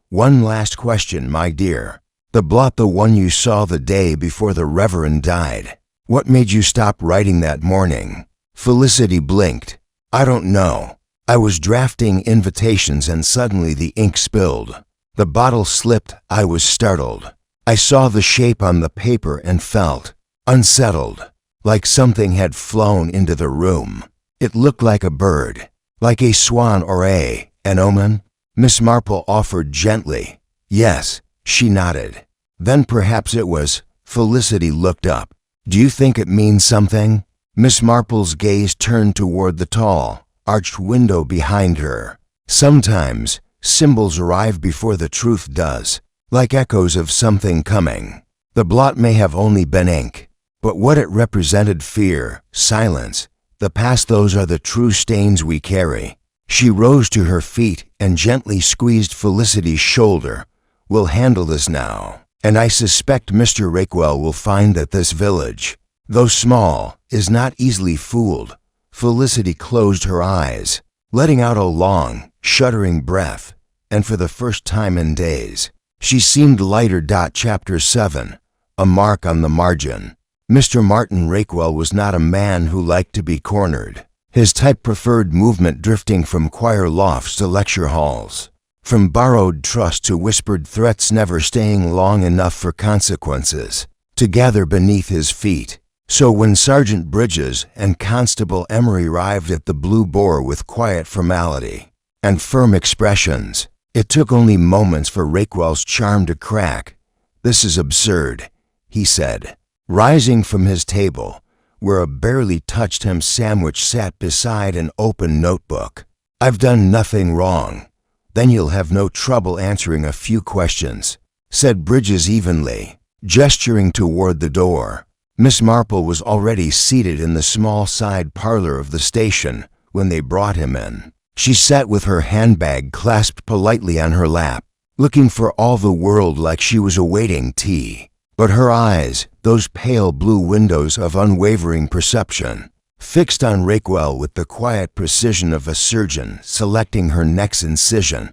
S1: One last question, my dear. The blot, the one you saw the day before the Reverend died. What made you stop writing that morning? Felicity blinked. I don't know. I was drafting invitations and suddenly the ink spilled. The bottle slipped. I was startled. I saw the shape on the paper and felt unsettled, like something had flown into the room. It looked like a bird, like a swan or an omen. Miss Marple offered gently. Yes, she nodded. Then perhaps it was. Felicity looked up. Do you think it means something? Miss Marple's gaze turned toward the tall, arched window behind her. Sometimes, symbols arrive before the truth does, like echoes of something coming. The blot may have only been ink, but what it represented, fear, silence, the past, those are the true stains we carry. She rose to her feet and gently squeezed Felicity's shoulder. We'll handle this now, and I suspect Mr. Rakewell will find that this village, though small, is not easily fooled. Felicity closed her eyes, letting out a long, shuddering breath, and for the first time in days, she seemed lighter. Chapter 7. A mark on the margin. Mr. Martin Rakewell was not a man who liked to be cornered. His type preferred movement, drifting from choir lofts to lecture halls, from borrowed trust to whispered threats, never staying long enough for consequences to gather beneath his feet. So when Sergeant Bridges and Constable Emery arrived at the Blue Boar with quiet formality and firm expressions, it took only moments for Rakewell's charm to crack. This is absurd, he said, rising from his table, where a barely touched ham sandwich sat beside an open notebook. I've done nothing wrong. Then you'll have no trouble answering a few questions, said Bridges evenly, gesturing toward the door. Miss Marple was already seated in the small side parlor of the station when they brought him in. She sat with her handbag clasped politely on her lap, looking for all the world like she was awaiting tea. But her eyes, those pale blue windows of unwavering perception, fixed on Rakewell with the quiet precision of a surgeon selecting her next incision.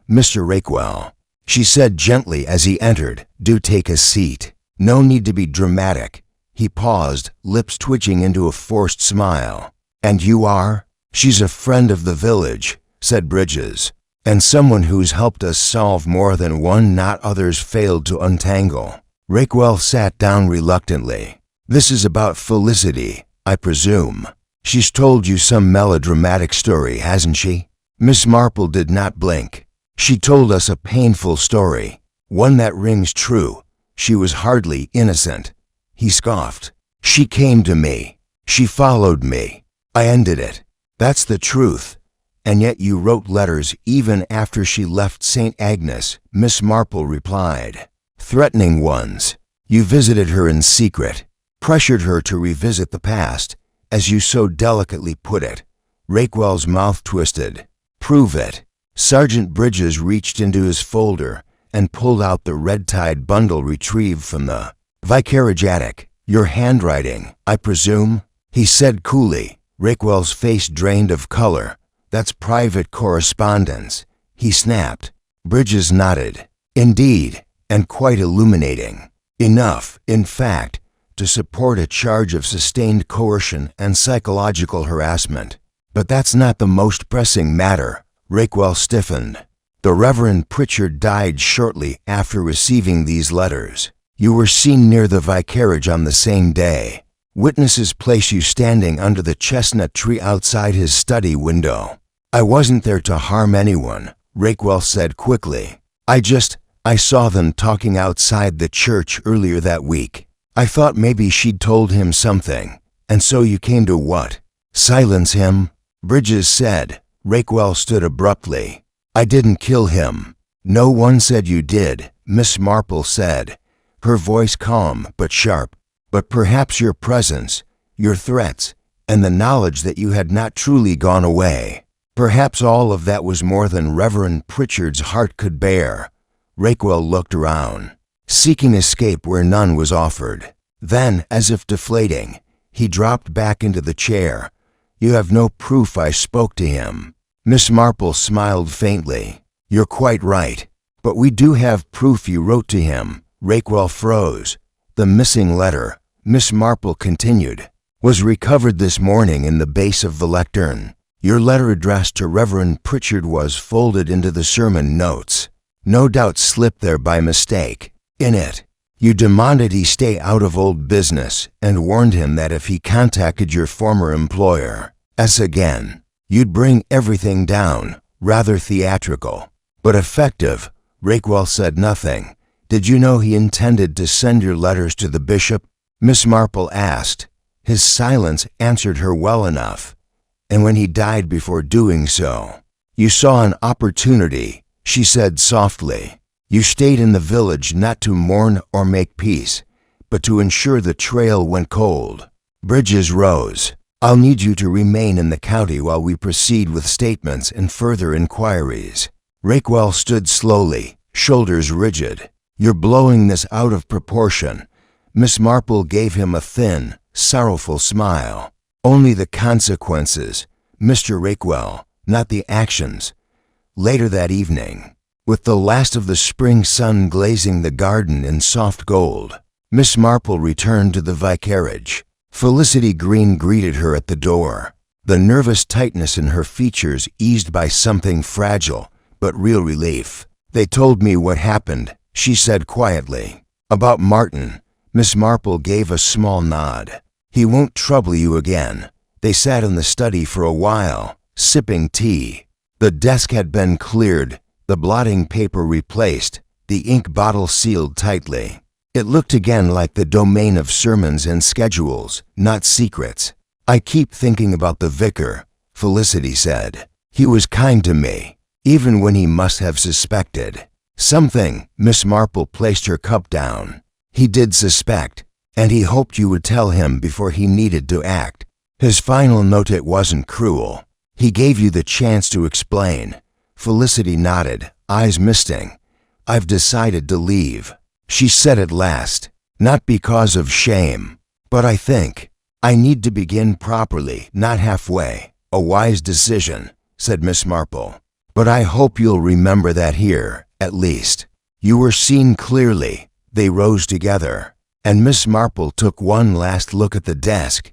S1: Mr. Rakewell, she said gently as he entered, do take a seat. No need to be dramatic. He paused, lips twitching into a forced smile. And you are? She's a friend of the village, said Bridges, and someone who's helped us solve more than one knot others failed to untangle. Rakewell sat down reluctantly. This is about Felicity, I presume. She's told you some melodramatic story, hasn't she? Miss Marple did not blink. She told us a painful story, one that rings true. She was hardly innocent. He scoffed. She came to me. She followed me. I ended it. That's the truth. And yet you wrote letters even after she left St. Agnes, Miss Marple replied. Threatening ones. You visited her in secret, pressured her to revisit the past, as you so delicately put it. Rakewell's mouth twisted. Prove it. Sergeant Bridges reached into his folder and pulled out the red-tied bundle retrieved from the vicarage attic. Your handwriting, I presume? He said coolly. Rakewell's face drained of color. That's private correspondence, he snapped. Bridges nodded. Indeed, and quite illuminating. Enough, in fact, to support a charge of sustained coercion and psychological harassment. But that's not the most pressing matter. Rakewell stiffened. The Reverend Pritchard died shortly after receiving these letters. You were seen near the vicarage on the same day. Witnesses place you standing under the chestnut tree outside his study window. I wasn't there to harm anyone, Rakewell said quickly. I saw them talking outside the church earlier that week. I thought maybe she'd told him something. And so you came to what? Silence him? Bridges said. Rakewell stood abruptly. I didn't kill him. No one said you did, Miss Marple said, her voice calm but sharp. But perhaps your presence, your threats, and the knowledge that you had not truly gone away. Perhaps all of that was more than Reverend Pritchard's heart could bear. Rakewell looked around, seeking escape where none was offered. Then, as if deflating, he dropped back into the chair, You have no proof I spoke to him." Miss Marple smiled faintly. "You're quite right. But we do have proof you wrote to him." Raquel froze. "The missing letter," Miss Marple continued, "was recovered this morning in the base of the lectern. Your letter addressed to Reverend Pritchard was folded into the sermon notes. No doubt slipped there by mistake. In it, you demanded he stay out of old business and warned him that if he contacted your former employer, again, you'd bring everything down. Rather theatrical, but effective." Raquel said nothing. "Did you know he intended to send your letters to the bishop?" Miss Marple asked. His silence answered her well enough. "And when he died before doing so, you saw an opportunity," she said softly. "You stayed in the village not to mourn or make peace, but to ensure the trail went cold." Bridges rose. "I'll need you to remain in the county while we proceed with statements and further inquiries." Raquel stood slowly, shoulders rigid. "You're blowing this out of proportion." Miss Marple gave him a thin, sorrowful smile. "Only the consequences, Mr. Raquel, not the actions." Later that evening, with the last of the spring sun glazing the garden in soft gold, Miss Marple returned to the vicarage. Felicity Green greeted her at the door, the nervous tightness in her features eased by something fragile but real relief. "They told me what happened," she said quietly. "About Martin." Miss Marple gave a small nod. "He won't trouble you again." They sat in the study for a while, sipping tea. The desk had been cleared, the blotting paper replaced, the ink bottle sealed tightly. It looked again like the domain of sermons and schedules, not secrets. "I keep thinking about the vicar," Felicity said. "He was kind to me, even when he must have suspected something." Miss Marple placed her cup down. "He did suspect, and he hoped you would tell him before he needed to act. His final note, it wasn't cruel. He gave you the chance to explain." Felicity nodded, eyes misting. "I've decided to leave," she said at last. "Not because of shame, but I think I need to begin properly, not halfway." "A wise decision," said Miss Marple. "But I hope you'll remember that here, at least. You were seen clearly." They rose together, and Miss Marple took one last look at the desk.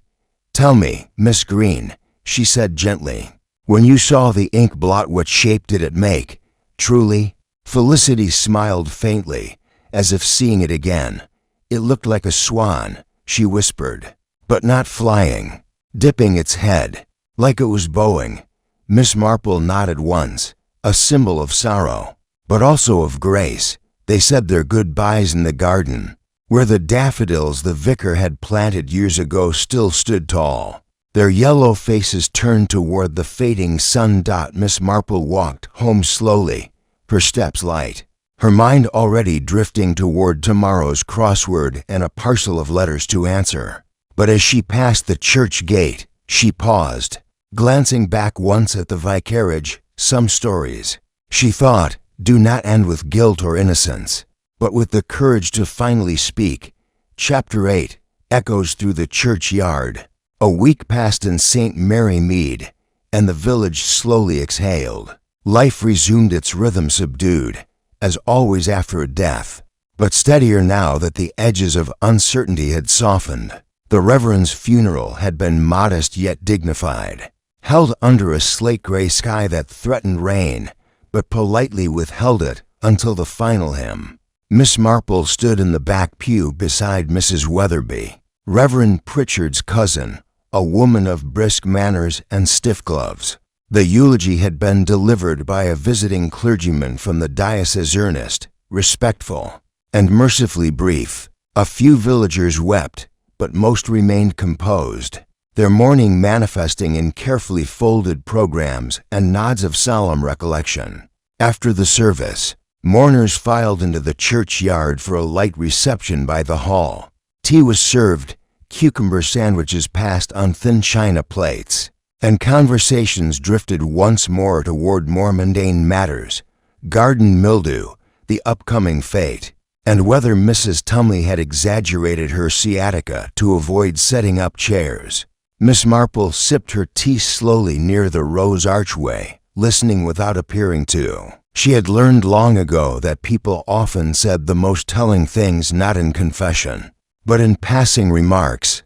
S1: "Tell me, Miss Green," she said gently, "when you saw the ink blot, what shape did it make? Truly?" Felicity smiled faintly, as if seeing it again. "It looked like a swan," she whispered, "but not flying, dipping its head, like it was bowing." Miss Marple nodded once, a symbol of sorrow, but also of grace. They said their goodbyes in the garden, where the daffodils the vicar had planted years ago still stood tall, their yellow faces turned toward the fading sun. Miss Marple walked home slowly, her steps light, her mind already drifting toward tomorrow's crossword and a parcel of letters to answer. But as she passed the church gate, she paused, glancing back once at the vicarage. Some stories, she thought, do not end with guilt or innocence, but with the courage to finally speak. Chapter 8 echoes through the churchyard. A week passed in St. Mary Mead, and the village slowly exhaled. Life resumed its rhythm, subdued, as always after a death, but steadier now that the edges of uncertainty had softened. The Reverend's funeral had been modest yet dignified, held under a slate-gray sky that threatened rain, but politely withheld it until the final hymn. Miss Marple stood in the back pew beside Mrs. Weatherby, Reverend Pritchard's cousin, a woman of brisk manners and stiff gloves. The eulogy had been delivered by a visiting clergyman from the diocese, earnest, respectful, and mercifully brief. A few villagers wept, but most remained composed, their mourning manifesting in carefully folded programs and nods of solemn recollection. After the service, mourners filed into the churchyard for a light reception by the hall. Tea was served, cucumber sandwiches passed on thin china plates, and conversations drifted once more toward more mundane matters: garden mildew, the upcoming fete, and whether Mrs. Tumley had exaggerated her sciatica to avoid setting up chairs. Miss Marple sipped her tea slowly near the rose archway, listening without appearing to. She had learned long ago that people often said the most telling things not in confession, but in passing remarks.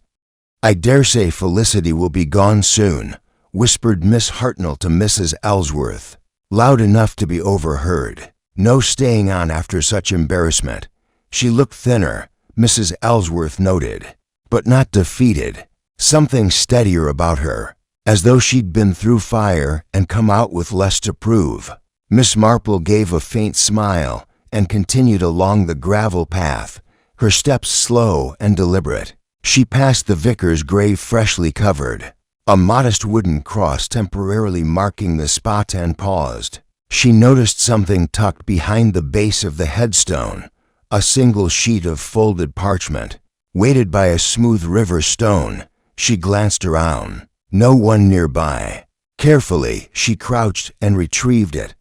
S1: "I dare say Felicity will be gone soon," whispered Miss Hartnell to Mrs. Ellsworth, loud enough to be overheard. "No staying on after such embarrassment." She looked thinner, Mrs. Ellsworth noted, but not defeated. Something steadier about her, as though she'd been through fire and come out with less to prove. Miss Marple gave a faint smile and continued along the gravel path, her steps slow and deliberate. She passed the vicar's grave freshly covered, a modest wooden cross temporarily marking the spot, and paused. She noticed something tucked behind the base of the headstone, a single sheet of folded parchment, weighted by a smooth river stone. She glanced around. No one nearby. Carefully, she crouched and retrieved it.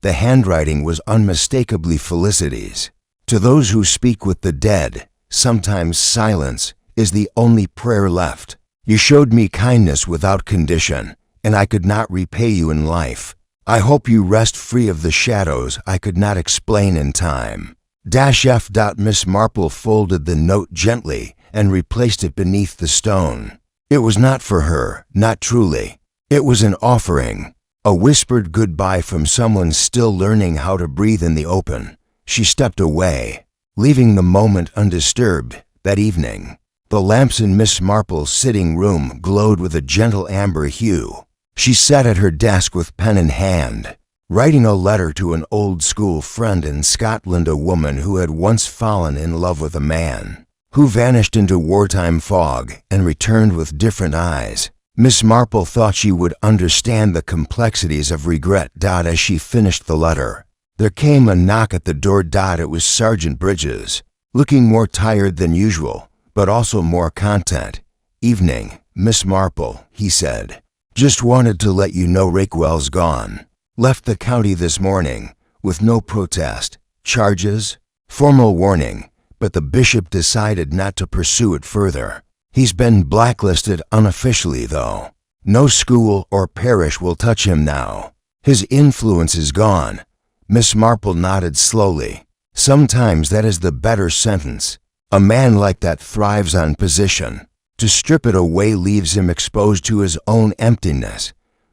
S1: The handwriting was unmistakably Felicity's. "To those who speak with the dead, sometimes silence is the only prayer left. You showed me kindness without condition, and I could not repay you in life. I hope you rest free of the shadows I could not explain in time. F. Miss Marple folded the note gently and replaced it beneath the stone. It was not for her, not truly. It was an offering, a whispered goodbye from someone still learning how to breathe in the open. She stepped away, leaving the moment undisturbed. That evening, the lamps in Miss Marple's sitting room glowed with a gentle amber hue. She sat at her desk with pen in hand, writing a letter to an old school friend in Scotland, a woman who had once fallen in love with a man, who vanished into wartime fog and returned with different eyes. Miss Marple thought she would understand the complexities of regret. As she finished the letter, there came a knock at the door. It was Sergeant Bridges, looking more tired than usual, but also more content. "Evening, Miss Marple," he said. "Just wanted to let you know Raquel's gone. Left the county this morning, with no protest. Charges? Formal warning, but the bishop decided not to pursue it further. He's been blacklisted unofficially, though. No school or parish will touch him now. His influence is gone." Miss Marple nodded slowly. "Sometimes that is the better sentence. A man like that thrives on position. To strip it away leaves him exposed to his own emptiness."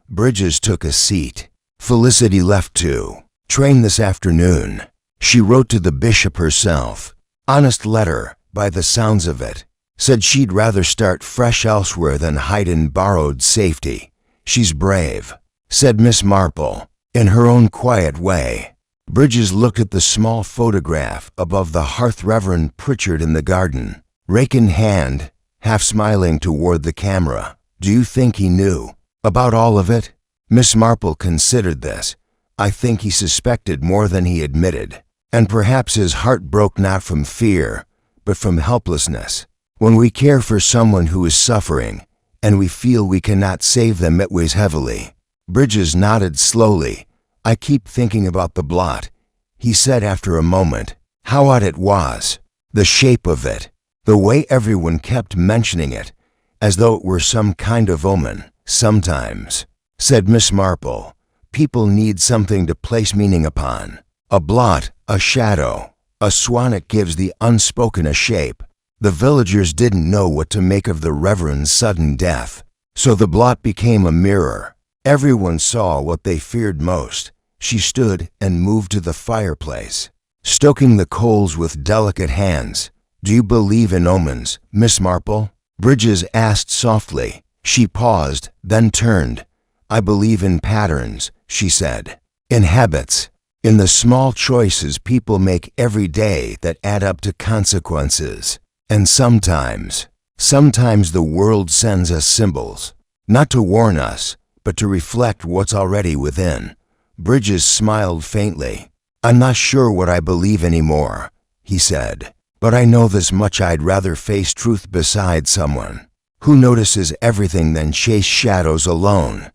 S1: Bridges took a seat. "Felicity left too. Train this afternoon." She wrote to the bishop herself. Honest letter, by the sounds of it. Said she'd rather start fresh elsewhere than hide in borrowed safety. "She's brave," said Miss Marple, in her own quiet way. Bridges looked at the small photograph above the hearth. Reverend Pritchard in the garden, rake in hand, half smiling toward the camera. "Do you think he knew about all of it?" Miss Marple considered this. "I think he suspected more than he admitted, and perhaps his heart broke not from fear, but from helplessness. When we care for someone who is suffering, and we feel we cannot save them, it weighs heavily." Bridges nodded slowly. "I keep thinking about the blot," he said after a moment. "How odd it was. The shape of it. The way everyone kept mentioning it, as though it were some kind of omen. Sometimes," said Miss Marple, "people need something to place meaning upon. A blot, a shadow, a swan. Gives the unspoken a shape. The villagers didn't know what to make of the Reverend's sudden death, so the blot became a mirror. Everyone saw what they feared most." She stood and moved to the fireplace, stoking the coals with delicate hands. "Do you believe in omens, Miss Marple?" Bridges asked softly. She paused, then turned. "I believe in patterns," she said. "In habits. In the small choices people make every day that add up to consequences. And sometimes the world sends us symbols, not to warn us, but to reflect what's already within." Bridges smiled faintly. "I'm not sure what I believe anymore," he said, "but I know this much: I'd rather face truth beside someone who notices everything than chase shadows alone."